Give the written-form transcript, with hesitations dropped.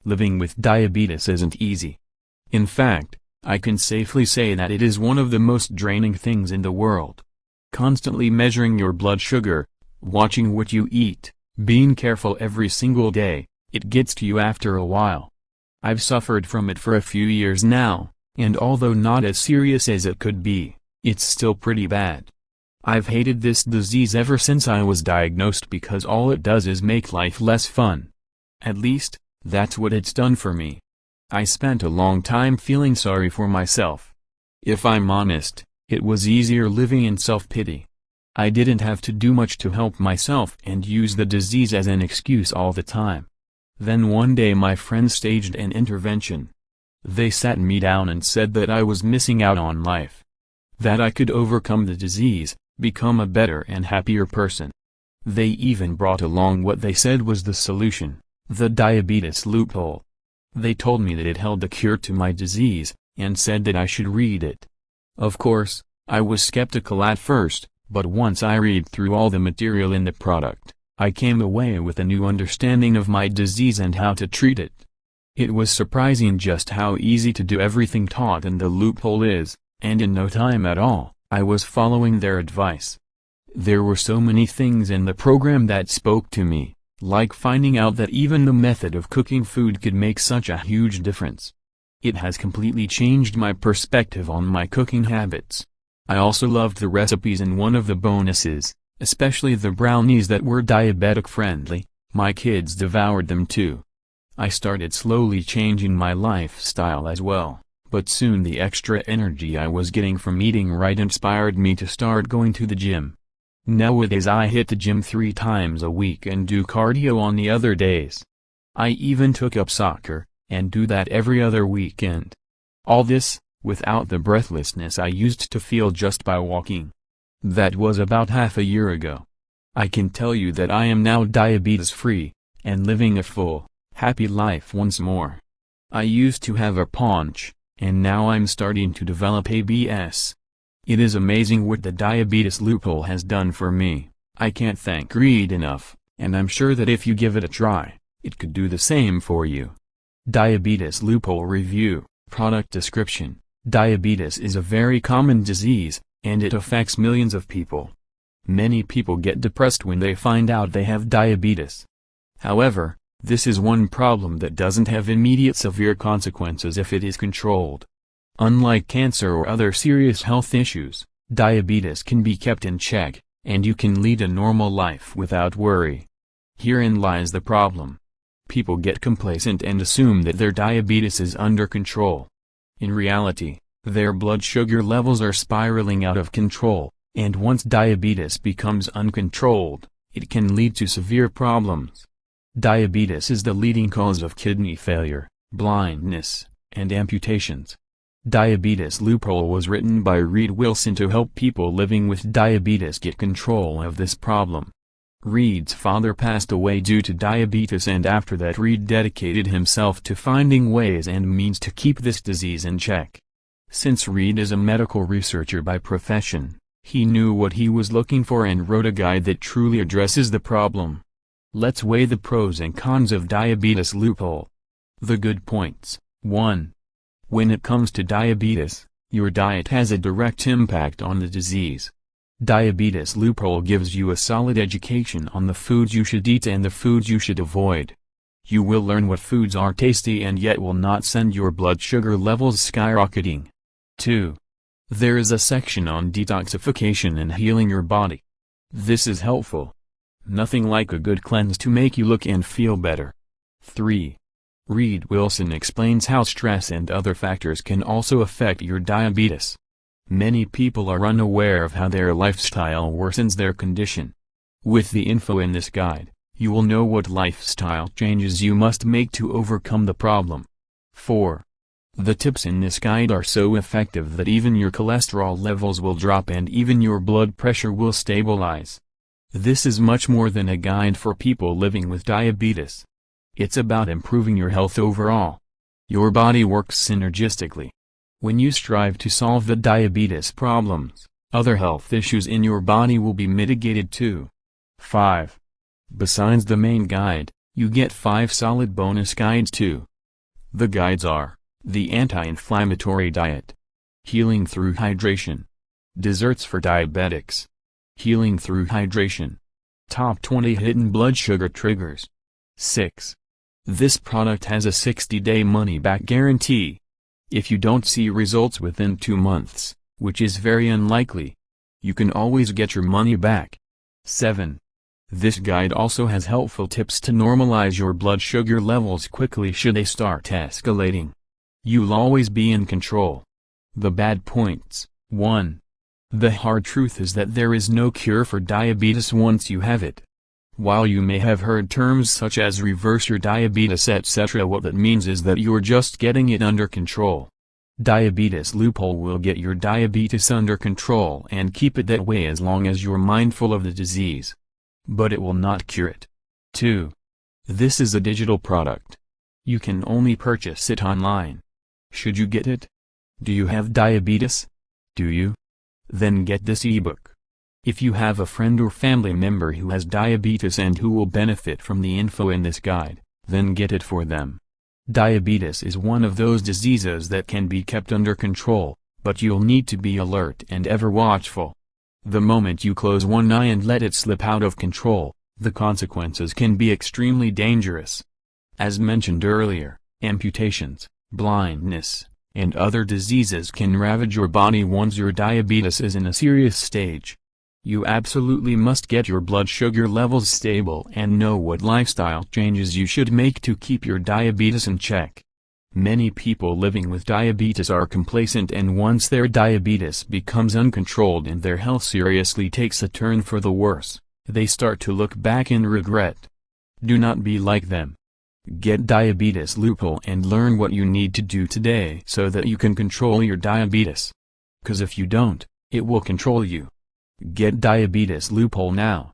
Living with diabetes isn't easy. In fact, I can safely say that it is one of the most draining things in the world. Constantly measuring your blood sugar, watching what you eat, being careful every single day, it gets to you after a while. I've suffered from it for a few years now, and although not as serious as it could be, it's still pretty bad. I've hated this disease ever since I was diagnosed because all it does is make life less fun. At least, that's what it's done for me. I spent a long time feeling sorry for myself. If I'm honest, it was easier living in self-pity. I didn't have to do much to help myself and use the disease as an excuse all the time. Then one day my friends staged an intervention. They sat me down and said that I was missing out on life. That I could overcome the disease, become a better and happier person. They even brought along what they said was the solution, the diabetes loophole. They told me that it held the cure to my disease, and said that I should read it. Of course, I was skeptical at first, but once I read through all the material in the product, I came away with a new understanding of my disease and how to treat it. It was surprising just how easy to do everything taught in the loophole is, and in no time at all, I was following their advice. There were so many things in the program that spoke to me, like finding out that even the method of cooking food could make such a huge difference. It has completely changed my perspective on my cooking habits. I also loved the recipes and one of the bonuses, especially the brownies that were diabetic friendly. My kids devoured them too. I started slowly changing my lifestyle as well, but soon the extra energy I was getting from eating right inspired me to start going to the gym. Nowadays I hit the gym 3 times a week and do cardio on the other days. I even took up soccer, and do that every other weekend. All this, without the breathlessness I used to feel just by walking. That was about half a year ago. I can tell you that I am now diabetes-free, and living a full, happy life once more. I used to have a paunch, and now I'm starting to develop ABS. It is amazing what the diabetes loophole has done for me. I can't thank Reed enough, and I'm sure that if you give it a try, it could do the same for you. Diabetes loophole review. Product description. Diabetes is a very common disease, and it affects millions of people. Many people get depressed when they find out they have diabetes. However, this is one problem that doesn't have immediate severe consequences if it is controlled. Unlike cancer or other serious health issues, diabetes can be kept in check, and you can lead a normal life without worry. Herein lies the problem. People get complacent and assume that their diabetes is under control. In reality, their blood sugar levels are spiraling out of control, and once diabetes becomes uncontrolled, it can lead to severe problems. Diabetes is the leading cause of kidney failure, blindness, and amputations. Diabetes Loophole was written by Reed Wilson to help people living with diabetes get control of this problem. Reed's father passed away due to diabetes, and after that Reed dedicated himself to finding ways and means to keep this disease in check. Since Reed is a medical researcher by profession, he knew what he was looking for and wrote a guide that truly addresses the problem. Let's weigh the pros and cons of diabetes loophole. The good points. 1. When it comes to diabetes, your diet has a direct impact on the disease. Diabetes loophole gives you a solid education on the foods you should eat and the foods you should avoid. You will learn what foods are tasty and yet will not send your blood sugar levels skyrocketing. 2. There is a section on detoxification and healing your body. This is helpful. Nothing like a good cleanse to make you look and feel better. 3. Reed Wilson explains how stress and other factors can also affect your diabetes. Many people are unaware of how their lifestyle worsens their condition. With the info in this guide, you will know what lifestyle changes you must make to overcome the problem. 4. The tips in this guide are so effective that even your cholesterol levels will drop and even your blood pressure will stabilize. This is much more than a guide for people living with diabetes. It's about improving your health overall. Your body works synergistically. When you strive to solve the diabetes problems, other health issues in your body will be mitigated too. 5. Besides the main guide, you get 5 solid bonus guides too, The guides are: the anti-inflammatory diet, healing through hydration, desserts for diabetics, healing through hydration, top 20 hidden blood sugar triggers. 6. This product has a 60-day money-back guarantee. If you don't see results within 2 months, which is very unlikely, you can always get your money back. 7. This guide also has helpful tips to normalize your blood sugar levels quickly should they start escalating. You'll always be in control. The bad points. 1. The hard truth is that there is no cure for diabetes once you have it. While you may have heard terms such as reverse your diabetes etc., what that means is that you're just getting it under control. Diabetes Loophole will get your diabetes under control and keep it that way as long as you're mindful of the disease. But it will not cure it. 2. This is a digital product. You can only purchase it online. Should you get it? Do you have diabetes? Do you? Then get this ebook. If you have a friend or family member who has diabetes and who will benefit from the info in this guide, then get it for them. Diabetes is one of those diseases that can be kept under control, but you'll need to be alert and ever watchful. The moment you close one eye and let it slip out of control, the consequences can be extremely dangerous. As mentioned earlier, amputations, blindness, and other diseases can ravage your body once your diabetes is in a serious stage. You absolutely must get your blood sugar levels stable and know what lifestyle changes you should make to keep your diabetes in check. Many people living with diabetes are complacent, and once their diabetes becomes uncontrolled and their health seriously takes a turn for the worse, they start to look back in regret. Do not be like them. Get Diabetes Loophole and learn what you need to do today so that you can control your diabetes. 'Cause if you don't, it will control you. Get Diabetes Loophole now.